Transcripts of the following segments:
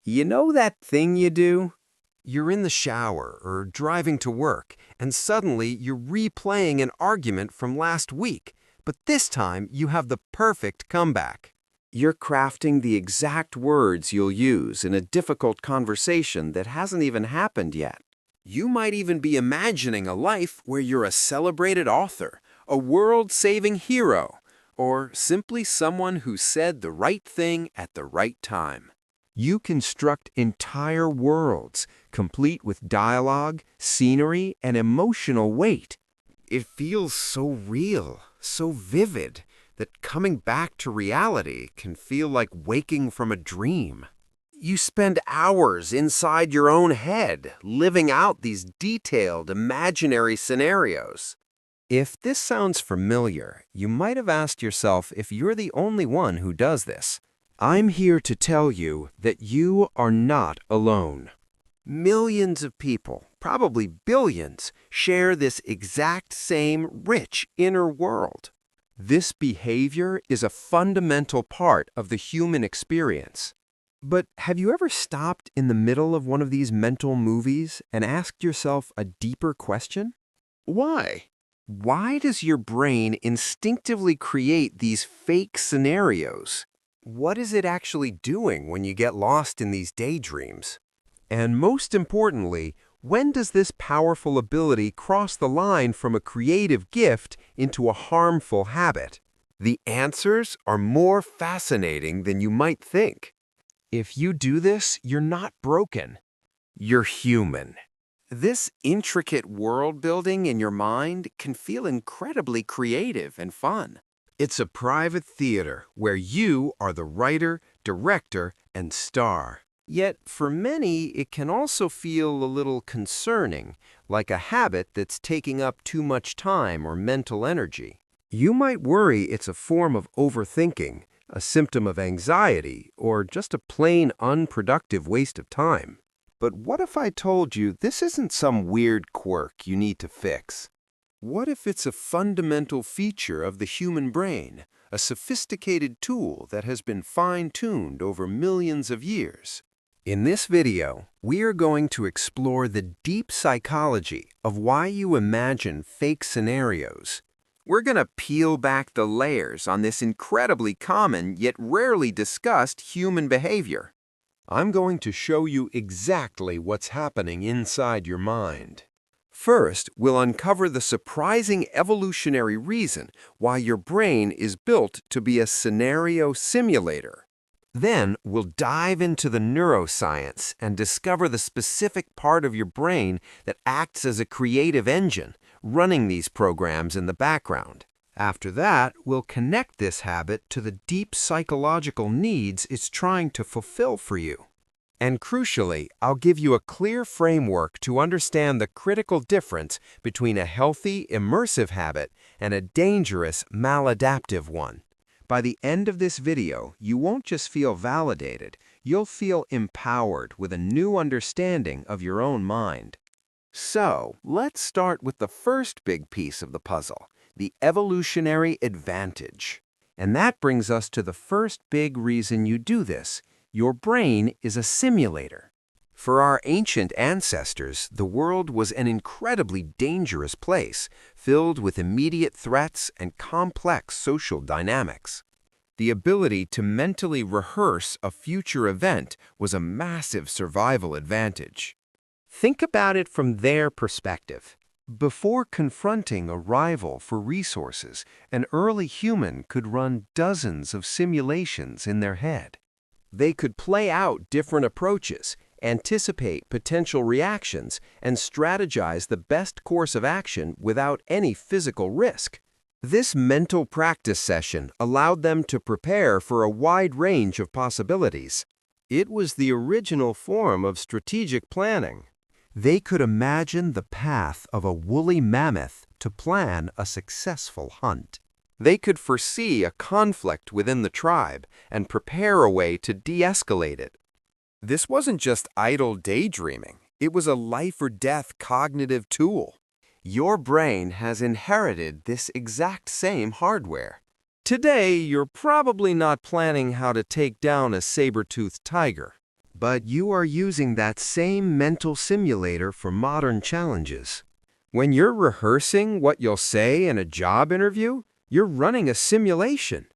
You know that thing you do? You're in the shower or driving to work, and suddenly you're replaying an argument from last week, but this time you have the perfect comeback. You're crafting the exact words you'll use in a difficult conversation that hasn't even happened yet. You might even be imagining a life where you're a celebrated author, a world-saving hero, or simply someone who said the right thing at the right time. You construct entire worlds, complete with dialogue, scenery, and emotional weight. It feels so real, so vivid, that coming back to reality can feel like waking from a dream. You spend hours inside your own head, living out these detailed, imaginary scenarios. If this sounds familiar, you might have asked yourself if you're the only one who does this. I'm here to tell you that you are not alone. Millions of people, probably billions, share this exact same rich inner world. This behavior is a fundamental part of the human experience. But have you ever stopped in the middle of one of these mental movies and asked yourself a deeper question? Why? Why does your brain instinctively create these fake scenarios? What is it actually doing when you get lost in these daydreams? And most importantly, when does this powerful ability cross the line from a creative gift into a harmful habit? The answers are more fascinating than you might think. If you do this, you're not broken. You're human. This intricate world building in your mind can feel incredibly creative and fun. It's a private theater where you are the writer, director, and star. Yet, for many, it can also feel a little concerning, like a habit that's taking up too much time or mental energy. You might worry it's a form of overthinking, a symptom of anxiety, or just a plain unproductive waste of time. But what if I told you this isn't some weird quirk you need to fix? What if it's a fundamental feature of the human brain, a sophisticated tool that has been fine-tuned over millions of years? In this video, we are going to explore the deep psychology of why you imagine fake scenarios. We're going to peel back the layers on this incredibly common yet rarely discussed human behavior. I'm going to show you exactly what's happening inside your mind. First, we'll uncover the surprising evolutionary reason why your brain is built to be a scenario simulator. Then, we'll dive into the neuroscience and discover the specific part of your brain that acts as a creative engine, running these programs in the background. After that, we'll connect this habit to the deep psychological needs it's trying to fulfill for you. And crucially, I'll give you a clear framework to understand the critical difference between a healthy, immersive habit and a dangerous, maladaptive one. By the end of this video, you won't just feel validated, you'll feel empowered with a new understanding of your own mind. So, let's start with the first big piece of the puzzle, the evolutionary advantage. And that brings us to the first big reason you do this. Your brain is a simulator. For our ancient ancestors, the world was an incredibly dangerous place, filled with immediate threats and complex social dynamics. The ability to mentally rehearse a future event was a massive survival advantage. Think about it from their perspective. Before confronting a rival for resources, an early human could run dozens of simulations in their head. They could play out different approaches, anticipate potential reactions, and strategize the best course of action without any physical risk. This mental practice session allowed them to prepare for a wide range of possibilities. It was the original form of strategic planning. They could imagine the path of a woolly mammoth to plan a successful hunt. They could foresee a conflict within the tribe and prepare a way to de-escalate it. This wasn't just idle daydreaming. It was a life-or-death cognitive tool. Your brain has inherited this exact same hardware. Today, you're probably not planning how to take down a saber-toothed tiger. But you are using that same mental simulator for modern challenges. When you're rehearsing what you'll say in a job interview, you're running a simulation.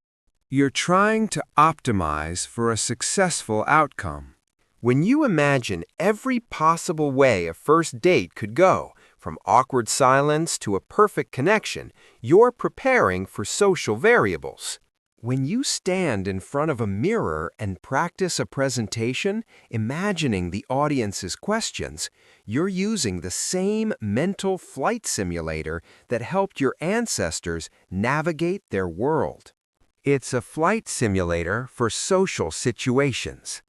You're trying to optimize for a successful outcome. When you imagine every possible way a first date could go, from awkward silence to a perfect connection, you're preparing for social variables. When you stand in front of a mirror and practice a presentation, imagining the audience's questions, you're using the same mental flight simulator that helped your ancestors navigate their world. It's a flight simulator for social situations.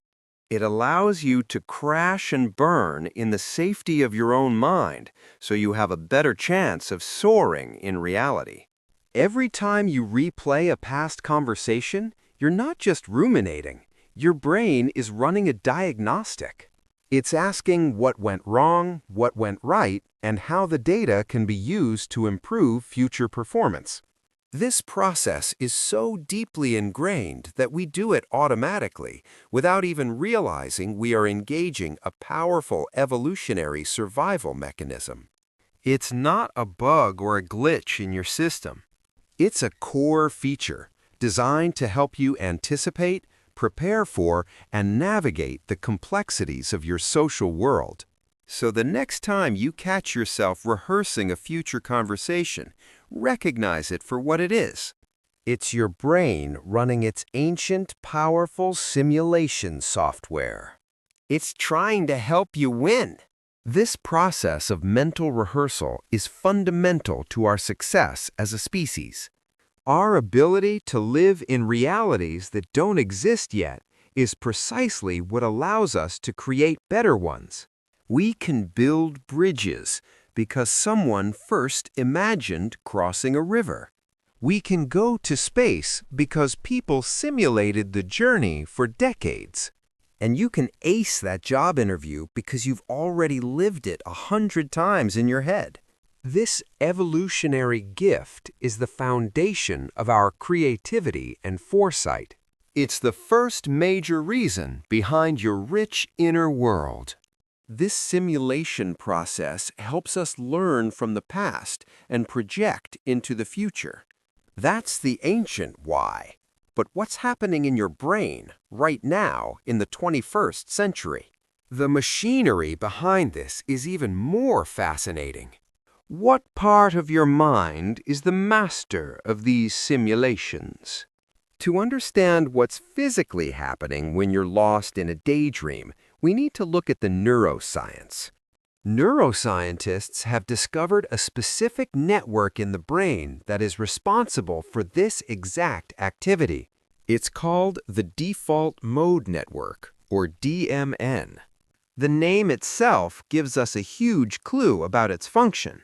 It allows you to crash and burn in the safety of your own mind, so you have a better chance of soaring in reality. Every time you replay a past conversation, you're not just ruminating. Your brain is running a diagnostic. It's asking what went wrong, what went right, and how the data can be used to improve future performance. This process is so deeply ingrained that we do it automatically, without even realizing we are engaging a powerful evolutionary survival mechanism. It's not a bug or a glitch in your system. It's a core feature designed to help you anticipate, prepare for, and navigate the complexities of your social world. So the next time you catch yourself rehearsing a future conversation, recognize it for what it is. It's your brain running its ancient, powerful simulation software. It's trying to help you win. This process of mental rehearsal is fundamental to our success as a species. Our ability to live in realities that don't exist yet is precisely what allows us to create better ones. We can build bridges because someone first imagined crossing a river. We can go to space because people simulated the journey for decades. And you can ace that job interview because you've already lived it 100 times in your head. This evolutionary gift is the foundation of our creativity and foresight. It's the first major reason behind your rich inner world. This simulation process helps us learn from the past and project into the future. That's the ancient why. But what's happening in your brain right now in the 21st century? The machinery behind this is even more fascinating. What part of your mind is the master of these simulations? To understand what's physically happening when you're lost in a daydream, we need to look at the neuroscience. Neuroscientists have discovered a specific network in the brain that is responsible for this exact activity. It's called the default mode network, or DMN. The name itself gives us a huge clue about its function.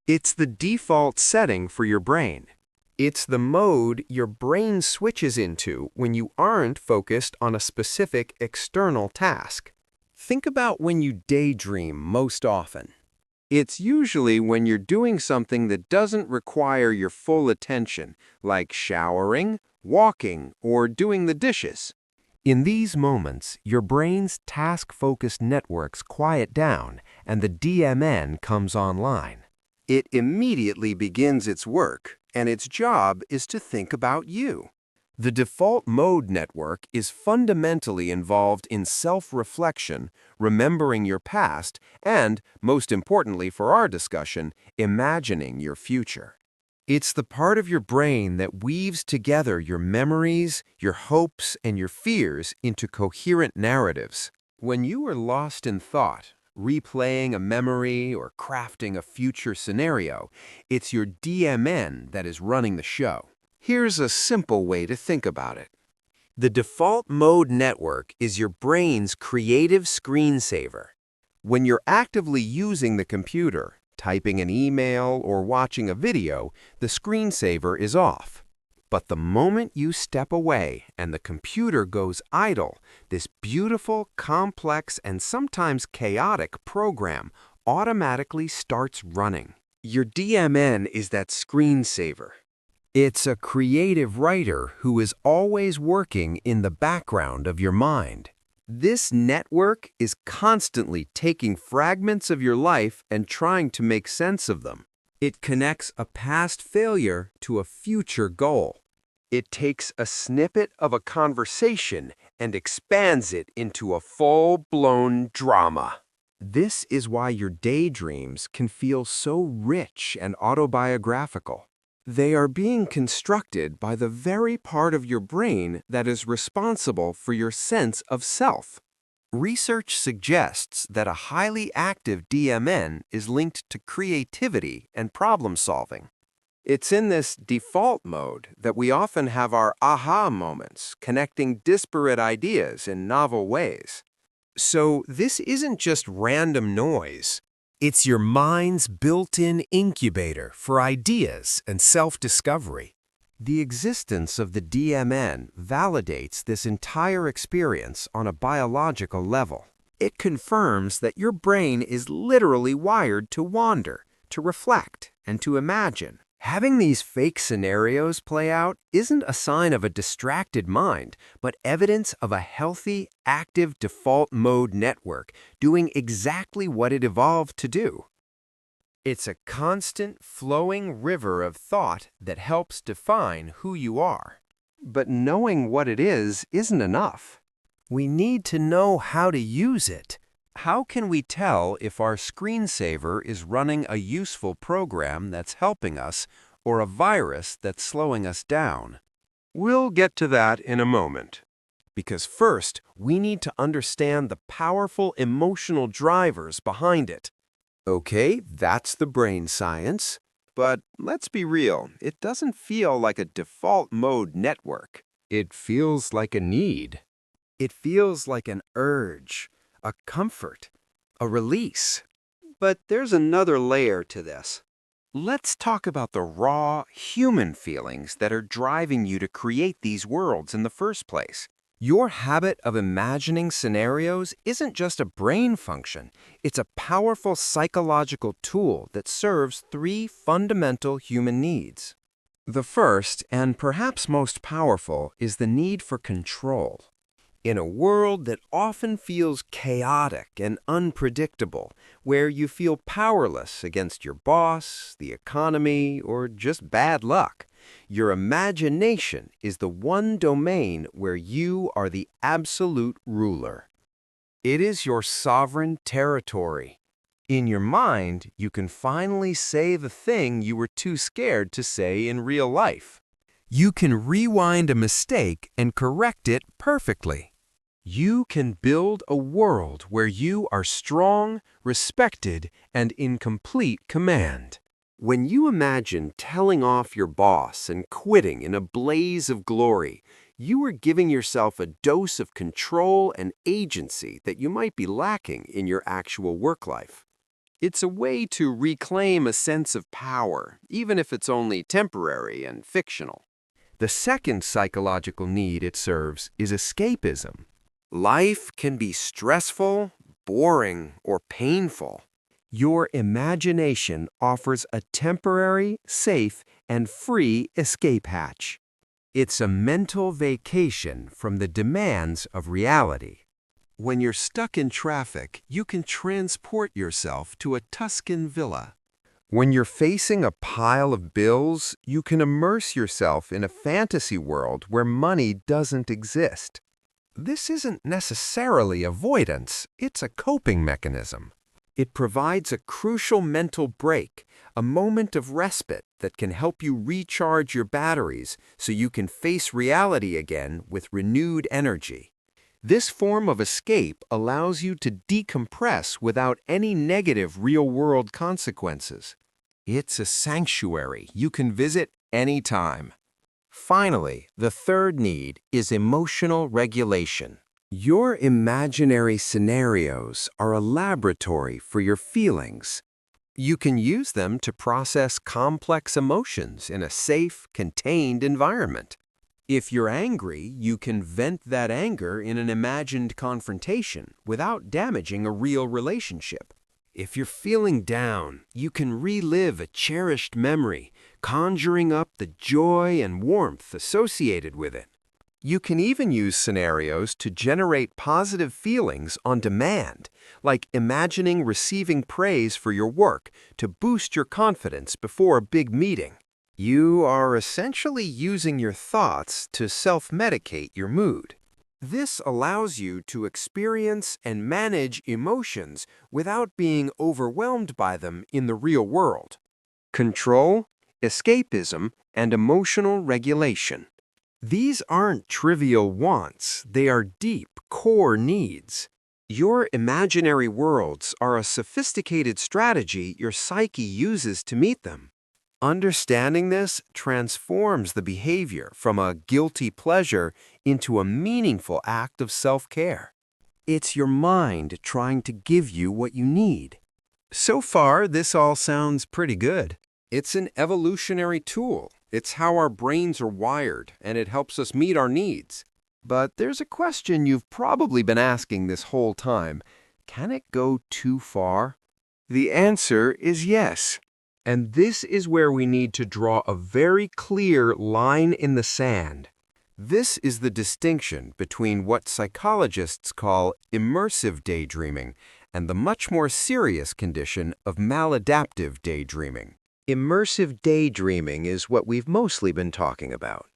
It's the default setting for your brain. It's the mode your brain switches into when you aren't focused on a specific external task. Think about when you daydream most often. It's usually when you're doing something that doesn't require your full attention, like showering, walking, or doing the dishes. In these moments, your brain's task-focused networks quiet down and the DMN comes online. It immediately begins its work, and its job is to think about you. The default mode network is fundamentally involved in self-reflection, remembering your past, and, most importantly for our discussion, imagining your future. It's the part of your brain that weaves together your memories, your hopes, and your fears into coherent narratives. When you are lost in thought, replaying a memory or crafting a future scenario, it's your DMN that is running the show. Here's a simple way to think about it. The default mode network is your brain's creative screensaver. When you're actively using the computer, typing an email, or watching a video, the screensaver is off. But the moment you step away and the computer goes idle, this beautiful, complex, and sometimes chaotic program automatically starts running. Your DMN is that screensaver. It's a creative writer who is always working in the background of your mind. This network is constantly taking fragments of your life and trying to make sense of them. It connects a past failure to a future goal. It takes a snippet of a conversation and expands it into a full-blown drama. This is why your daydreams can feel so rich and autobiographical. They are being constructed by the very part of your brain that is responsible for your sense of self. Research suggests that a highly active DMN is linked to creativity and problem solving. It's in this default mode that we often have our aha moments, connecting disparate ideas in novel ways. So this isn't just random noise. It's your mind's built-in incubator for ideas and self-discovery. The existence of the DMN validates this entire experience on a biological level. It confirms that your brain is literally wired to wander, to reflect, and to imagine. Having these fake scenarios play out isn't a sign of a distracted mind, but evidence of a healthy, active default mode network doing exactly what it evolved to do. It's a constant, flowing river of thought that helps define who you are. But knowing what it is isn't enough. We need to know how to use it. How can we tell if our screensaver is running a useful program that's helping us or a virus that's slowing us down? We'll get to that in a moment. Because first, we need to understand the powerful emotional drivers behind it. Okay, that's the brain science. But let's be real, it doesn't feel like a default mode network. It feels like a need. It feels like an urge, a comfort, a release. But there's another layer to this. Let's talk about the raw, human feelings that are driving you to create these worlds in the first place. Your habit of imagining scenarios isn't just a brain function. It's a powerful psychological tool that serves three fundamental human needs. The first, and perhaps most powerful, is the need for control. In a world that often feels chaotic and unpredictable, where you feel powerless against your boss, the economy, or just bad luck, your imagination is the one domain where you are the absolute ruler. It is your sovereign territory. In your mind, you can finally say the thing you were too scared to say in real life. You can rewind a mistake and correct it perfectly. You can build a world where you are strong, respected, and in complete command. When you imagine telling off your boss and quitting in a blaze of glory, you are giving yourself a dose of control and agency that you might be lacking in your actual work life. It's a way to reclaim a sense of power, even if it's only temporary and fictional. The second psychological need it serves is escapism. Life can be stressful, boring, or painful. Your imagination offers a temporary, safe, and free escape hatch. It's a mental vacation from the demands of reality. When you're stuck in traffic, you can transport yourself to a Tuscan villa. When you're facing a pile of bills, you can immerse yourself in a fantasy world where money doesn't exist. This isn't necessarily avoidance, it's a coping mechanism. It provides a crucial mental break, a moment of respite that can help you recharge your batteries so you can face reality again with renewed energy. This form of escape allows you to decompress without any negative real-world consequences. It's a sanctuary you can visit anytime. Finally, the third need is emotional regulation. Your imaginary scenarios are a laboratory for your feelings. You can use them to process complex emotions in a safe, contained environment. If you're angry, you can vent that anger in an imagined confrontation without damaging a real relationship. If you're feeling down, you can relive a cherished memory, conjuring up the joy and warmth associated with it. You can even use scenarios to generate positive feelings on demand, like imagining receiving praise for your work to boost your confidence before a big meeting. You are essentially using your thoughts to self-medicate your mood. This allows you to experience and manage emotions without being overwhelmed by them in the real world. Control, escapism, and emotional regulation. These aren't trivial wants, they are deep, core needs. Your imaginary worlds are a sophisticated strategy your psyche uses to meet them. Understanding this transforms the behavior from a guilty pleasure into a meaningful act of self-care. It's your mind trying to give you what you need. So far, this all sounds pretty good. It's an evolutionary tool. It's how our brains are wired, and it helps us meet our needs. But there's a question you've probably been asking this whole time. Can it go too far? The answer is yes. And this is where we need to draw a very clear line in the sand. This is the distinction between what psychologists call immersive daydreaming and the much more serious condition of maladaptive daydreaming. Immersive daydreaming is what we've mostly been talking about.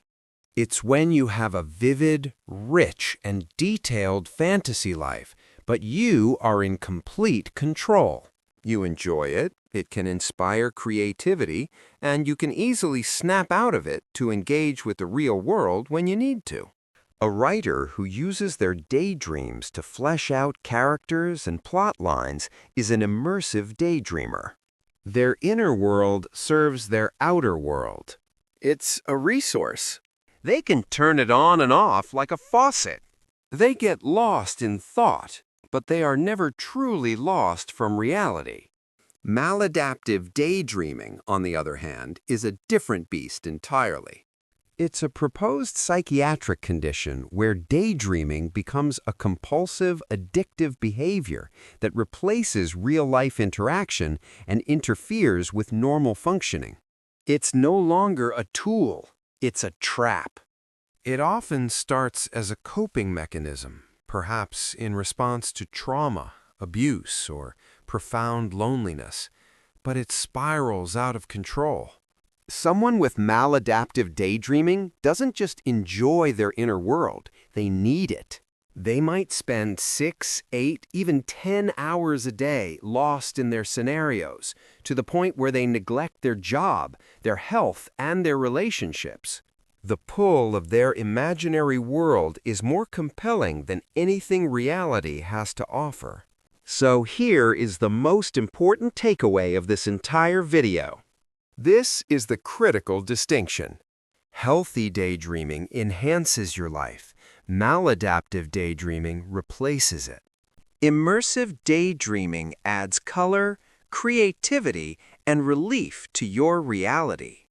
It's when you have a vivid, rich, and detailed fantasy life, but you are in complete control. You enjoy it, it can inspire creativity, and you can easily snap out of it to engage with the real world when you need to. A writer who uses their daydreams to flesh out characters and plot lines is an immersive daydreamer. Their inner world serves their outer world. It's a resource. They can turn it on and off like a faucet. They get lost in thought, but they are never truly lost from reality. Maladaptive daydreaming, on the other hand, is a different beast entirely. It's a proposed psychiatric condition where daydreaming becomes a compulsive, addictive behavior that replaces real-life interaction and interferes with normal functioning. It's no longer a tool, it's a trap. It often starts as a coping mechanism, perhaps in response to trauma, abuse, or profound loneliness, but it spirals out of control. Someone with maladaptive daydreaming doesn't just enjoy their inner world, they need it. They might spend 6, 8, even 10 hours a day lost in their scenarios, to the point where they neglect their job, their health, and their relationships. The pull of their imaginary world is more compelling than anything reality has to offer. So here is the most important takeaway of this entire video. This is the critical distinction. Healthy daydreaming enhances your life. Maladaptive daydreaming replaces it. Immersive daydreaming adds color, creativity, and relief to your reality.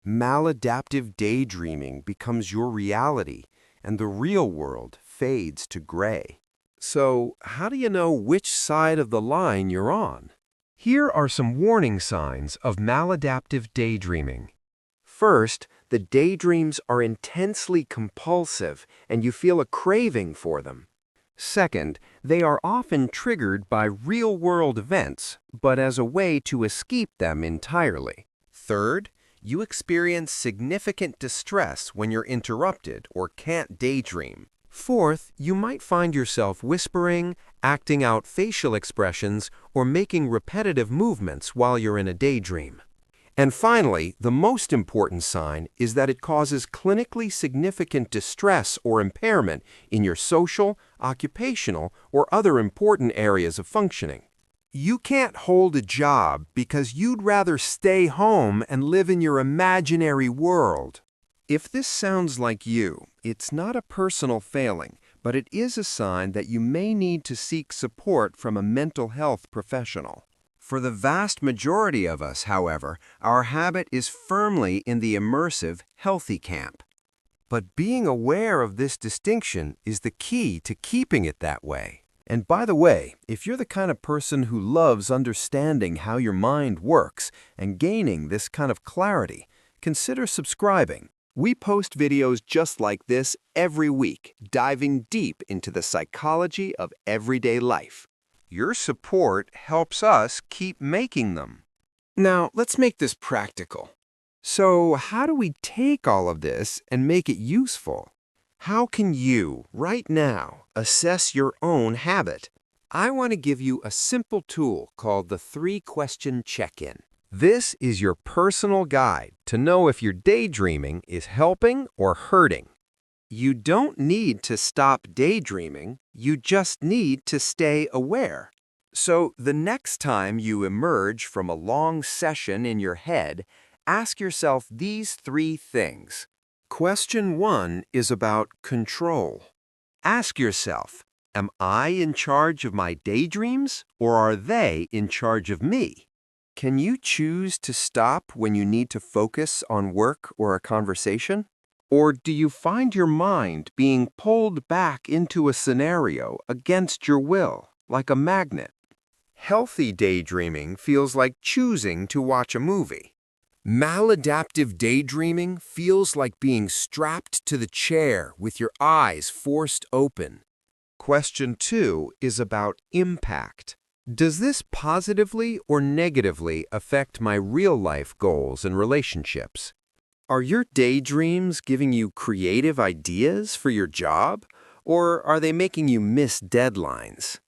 Maladaptive daydreaming becomes your reality, and the real world fades to gray. So, how do you know which side of the line you're on? Here are some warning signs of maladaptive daydreaming. First, the daydreams are intensely compulsive and you feel a craving for them. Second, they are often triggered by real-world events, but as a way to escape them entirely. Third, you experience significant distress when you're interrupted or can't daydream. Fourth, you might find yourself whispering, acting out facial expressions, or making repetitive movements while you're in a daydream. And finally, the most important sign is that it causes clinically significant distress or impairment in your social, occupational, or other important areas of functioning. You can't hold a job because you'd rather stay home and live in your imaginary world. If this sounds like you, it's not a personal failing, but it is a sign that you may need to seek support from a mental health professional. For the vast majority of us, however, our habit is firmly in the immersive, healthy camp. But being aware of this distinction is the key to keeping it that way. And by the way, if you're the kind of person who loves understanding how your mind works and gaining this kind of clarity, consider subscribing. We post videos just like this every week, diving deep into the psychology of everyday life. Your support helps us keep making them. Now, let's make this practical. So, how do we take all of this and make it useful? How can you, right now, assess your own habit? I want to give you a simple tool called the 3-question check-in. This is your personal guide to know if your daydreaming is helping or hurting. You don't need to stop daydreaming, you just need to stay aware. So the next time you emerge from a long session in your head, ask yourself these 3 things. Question 1 is about control. Ask yourself, am I in charge of my daydreams or are they in charge of me? Can you choose to stop when you need to focus on work or a conversation? Or do you find your mind being pulled back into a scenario against your will, like a magnet? Healthy daydreaming feels like choosing to watch a movie. Maladaptive daydreaming feels like being strapped to the chair with your eyes forced open. Question 2 is about impact. Does this positively or negatively affect my real-life goals and relationships? Are your daydreams giving you creative ideas for your job, or are they making you miss deadlines?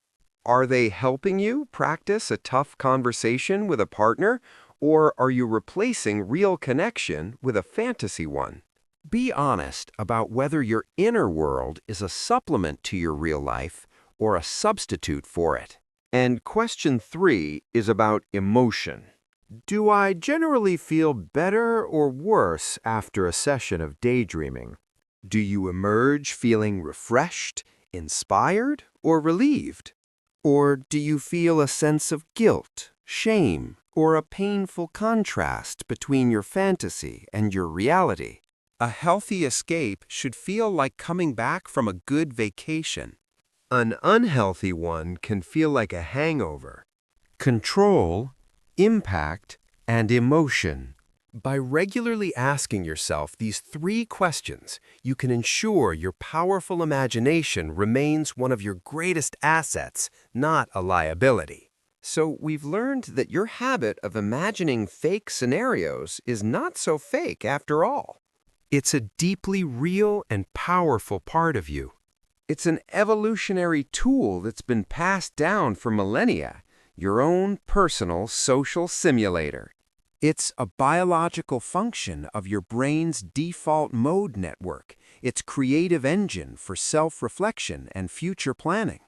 Are they helping you practice a tough conversation with a partner, or are you replacing real connection with a fantasy one? Be honest about whether your inner world is a supplement to your real life or a substitute for it. And question 3 is about emotion. Do I generally feel better or worse after a session of daydreaming? Do you emerge feeling refreshed, inspired, or relieved? Or do you feel a sense of guilt, shame, or a painful contrast between your fantasy and your reality? A healthy escape should feel like coming back from a good vacation. An unhealthy one can feel like a hangover. Control, impact, and emotion. By regularly asking yourself these 3 questions, you can ensure your powerful imagination remains one of your greatest assets, not a liability. So we've learned that your habit of imagining fake scenarios is not so fake after all. It's a deeply real and powerful part of you. It's an evolutionary tool that's been passed down for millennia, your own personal social simulator. It's a biological function of your brain's default mode network, its creative engine for self-reflection and future planning.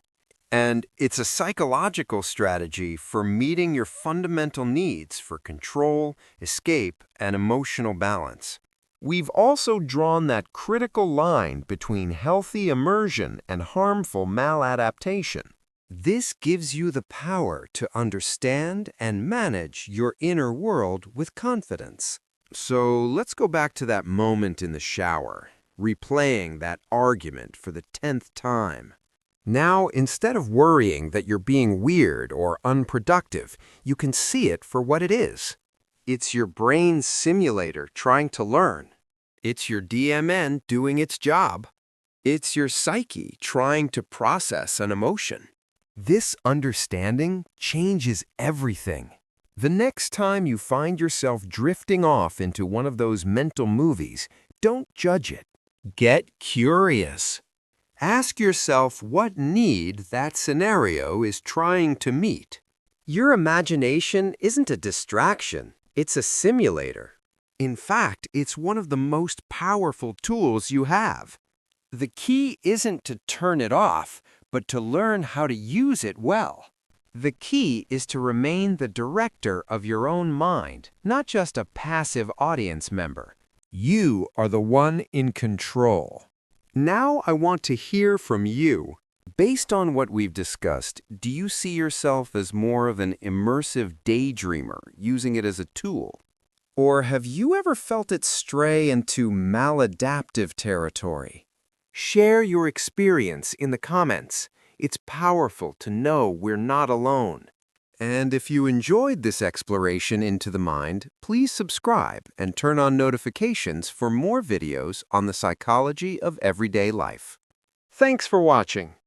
And it's a psychological strategy for meeting your fundamental needs for control, escape, and emotional balance. We've also drawn that critical line between healthy immersion and harmful maladaptation. This gives you the power to understand and manage your inner world with confidence. So let's go back to that moment in the shower, replaying that argument for the 10th time. Now, instead of worrying that you're being weird or unproductive, you can see it for what it is. It's your brain's simulator trying to learn. It's your DMN doing its job. It's your psyche trying to process an emotion. This understanding changes everything. The next time you find yourself drifting off into one of those mental movies, don't judge it. Get curious. Ask yourself what need that scenario is trying to meet. Your imagination isn't a distraction, it's a simulator. In fact, it's one of the most powerful tools you have. The key isn't to turn it off, but to learn how to use it well. The key is to remain the director of your own mind, not just a passive audience member. You are the one in control. Now I want to hear from you. Based on what we've discussed, do you see yourself as more of an immersive daydreamer, using it as a tool? Or have you ever felt it stray into maladaptive territory? Share your experience in the comments. It's powerful to know we're not alone. And if you enjoyed this exploration into the mind, please subscribe and turn on notifications for more videos on the psychology of everyday life. Thanks for watching.